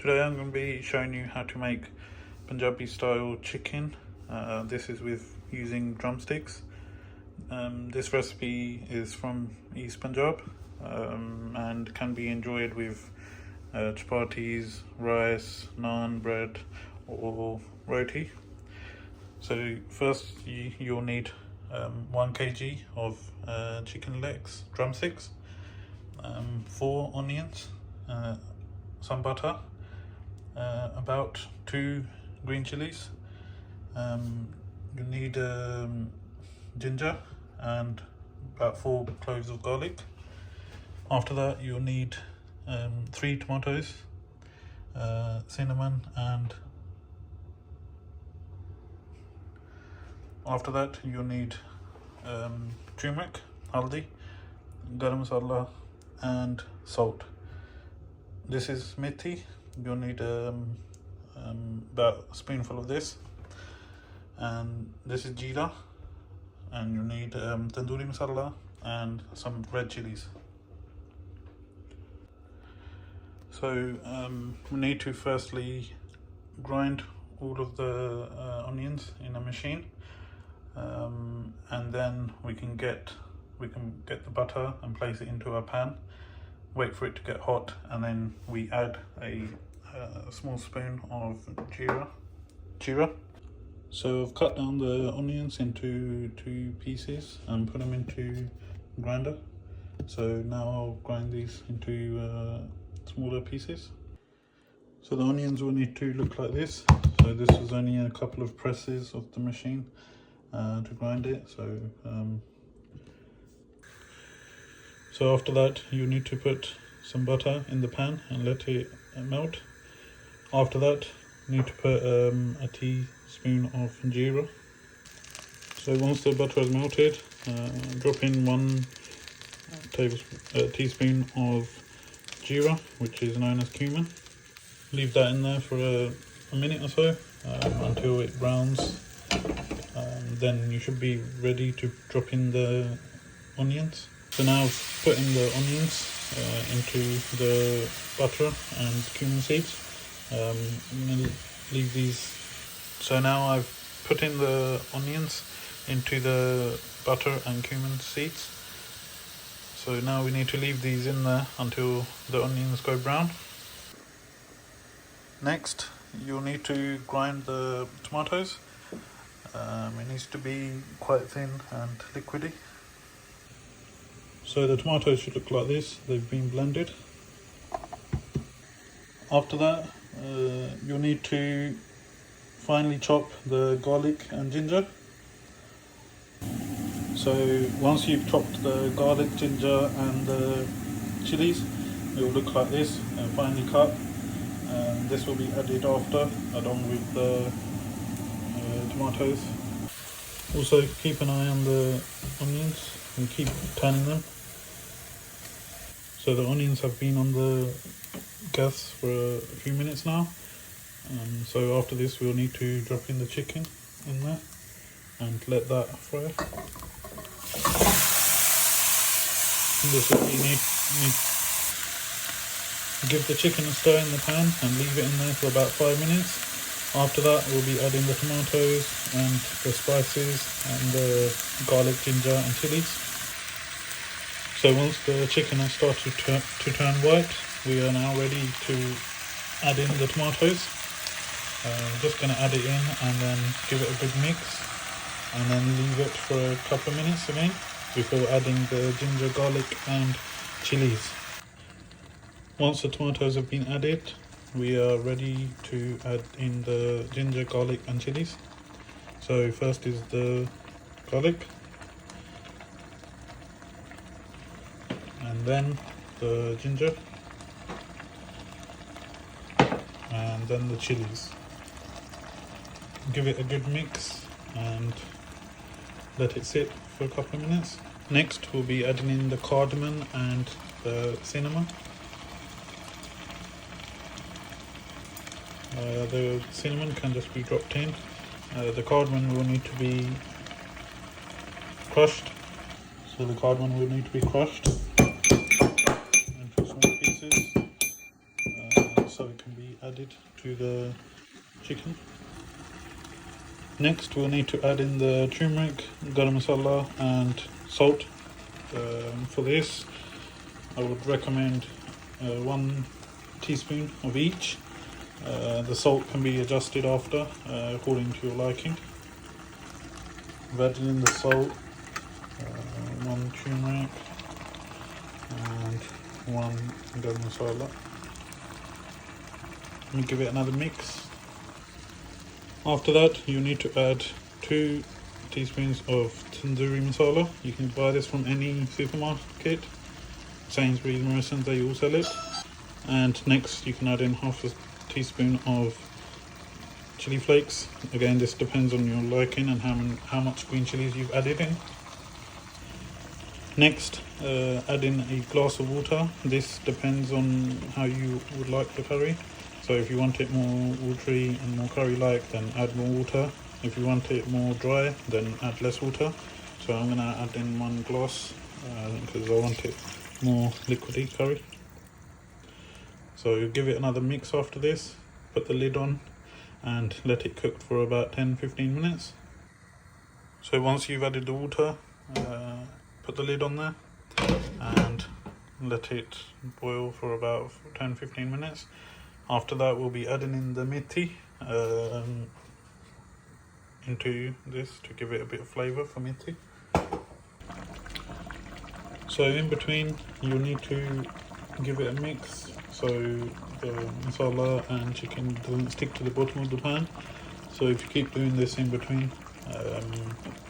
Today I'm going to be showing you how to make Punjabi style chicken. This is with using drumsticks. This recipe is from East Punjab and can be enjoyed with chapatis, rice, naan, bread or roti. So first you'll need 1 kg of chicken legs, drumsticks, 4 onions, some butter, about 2 green chilies. You need ginger and about 4 cloves of garlic. After that you'll need 3 tomatoes, cinnamon, and after that you'll need turmeric, haldi, garam masala and salt. This is methi. You'll need about a spoonful of this, and this is jeera, and you'll need tandoori masala and some red chilies. So we need to firstly grind all of the onions in a machine, and then we can get the butter and place it into a pan, wait for it to get hot, and then we add a small spoon of jeera. So I've cut down the onions into 2 pieces and put them into grinder. So now I'll grind these into smaller pieces. So the onions will need to look like this. So this is only a couple of presses of the machine to grind it. So after that you need to put some butter in the pan and let it melt. After that you need to put a teaspoon of jeera. So once the butter is melted, drop in 1 teaspoon of jeera, which is known as cumin. Leave that in there for a minute or so until it browns. Then you should be ready to drop in the onions. So now I've put in the onions into the butter and cumin seeds. I'm going to leave these. So now I've put in the onions into the butter and cumin seeds. So now we need to leave these in there until the onions go brown. Next, you'll need to grind the tomatoes. It needs to be quite thin and liquidy. So the tomatoes should look like this. They've been blended. After that, you'll need to finely chop the garlic and ginger. So once you've chopped the garlic, ginger and the chilies, it will look like this, finely cut. This will be added after, along with the tomatoes. Also keep an eye on the onions and keep turning them. So the onions have been on the gas for a few minutes now. So after this we'll need to drop in the chicken in there and let that fry. This will you need give the chicken a stir in the pan and leave it in there for about 5 minutes. After that we'll be adding the tomatoes and the spices and the garlic, ginger and chilies. So once the chicken has started to turn white, we are now ready to add in the tomatoes. Just going to add it in and then give it a good mix, and then leave it for a couple of minutes again before adding the ginger, garlic and chilies. Once the tomatoes have been added, we are ready to add in the ginger, garlic and chilies. So first is the garlic, and then the ginger, and then the chilies. Give it a good mix and let it sit for a couple of minutes. Next we'll be adding in the cardamom and the cinnamon. The cinnamon can just be dropped in. The cardamom will need to be crushed. So the cardamom will need to be crushed into small pieces. so it can be added to the chicken. Next we'll need to add in the turmeric, garam masala and salt. For this I would recommend 1 teaspoon of each. The salt can be adjusted after according to your liking. I've added in the salt, 1 turmeric and 1 garam masala. Let me give it another mix. After that you need to add 2 teaspoons of tandoori masala. You can buy this from any supermarket, Sainsbury's, Morrison's, they all sell it. And next you can add in half a teaspoon of chili flakes. Again, this depends on your liking and how much green chilies you've added in. Next, add in a glass of water. This depends on how you would like the curry. So if you want it more watery and more curry-like, then add more water. If you want it more dry, then add less water. So I'm gonna add in 1 glass because I want it more liquidy curry. So give it another mix after this, put the lid on and let it cook for about 10-15 minutes. So once you've added the water, put the lid on there and let it boil for about 10-15 minutes. After that we'll be adding in the methi into this to give it a bit of flavour for methi. So in between you'll need to give it a mix so the masala and chicken doesn't stick to the bottom of the pan. So if you keep doing this in between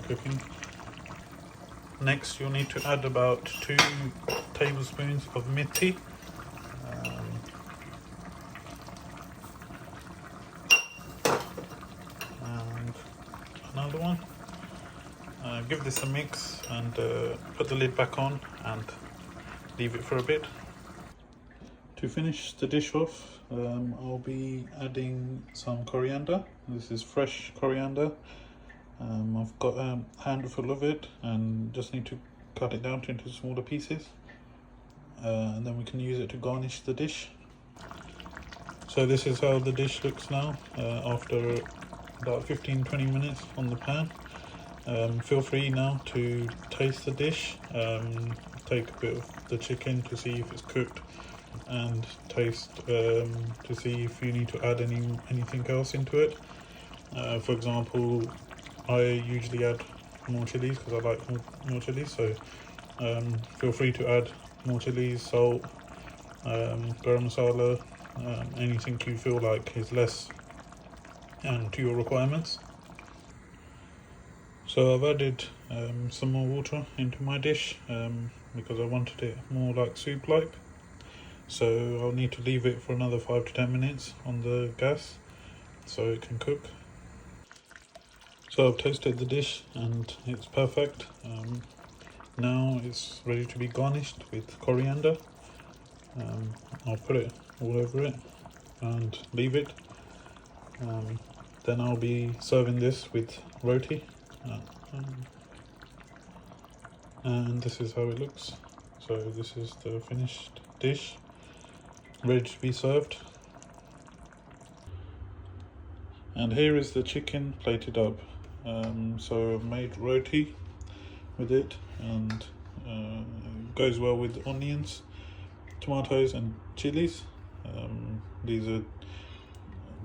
cooking. Next you'll need to add about 2 tablespoons of methi. And another one. Give this a mix and put the lid back on and leave it for a bit. To finish the dish off, I'll be adding some coriander. This is fresh coriander. I've got a handful of it and just need to cut it down into smaller pieces. And then we can use it to garnish the dish. So this is how the dish looks now after about 15-20 minutes on the pan. Feel free now to taste the dish. Take a bit of the chicken to see if it's cooked and taste to see if you need to add anything else into it. For example, I usually add more chilies because I like more chilies, so feel free to add more chilies, salt, garam masala, anything you feel like is less and to your requirements. So I've added some more water into my dish because I wanted it more like soup-like. So I'll need to leave it for another 5 to 10 minutes on the gas so it can cook. So I've tasted the dish and it's perfect. Now it's ready to be garnished with coriander. I'll put it all over it and leave it. Then I'll be serving this with roti. And this is how it looks. So this is the finished dish, ready to be served. And here is the chicken plated up. So I've made roti with it, and it goes well with onions, tomatoes and chilies. These are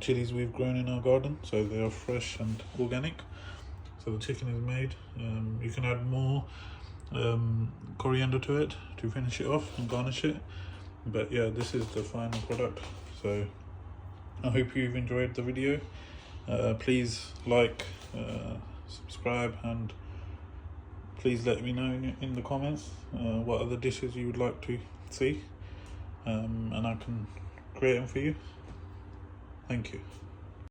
chilies we've grown in our garden, so they are fresh and organic. So the chicken is made. You can add more coriander to it to finish it off and garnish it, but yeah, this is the final product. So I hope you've enjoyed the video. Please like, subscribe, and please let me know in the comments what other dishes you would like to see, and I can create them for you. Thank you.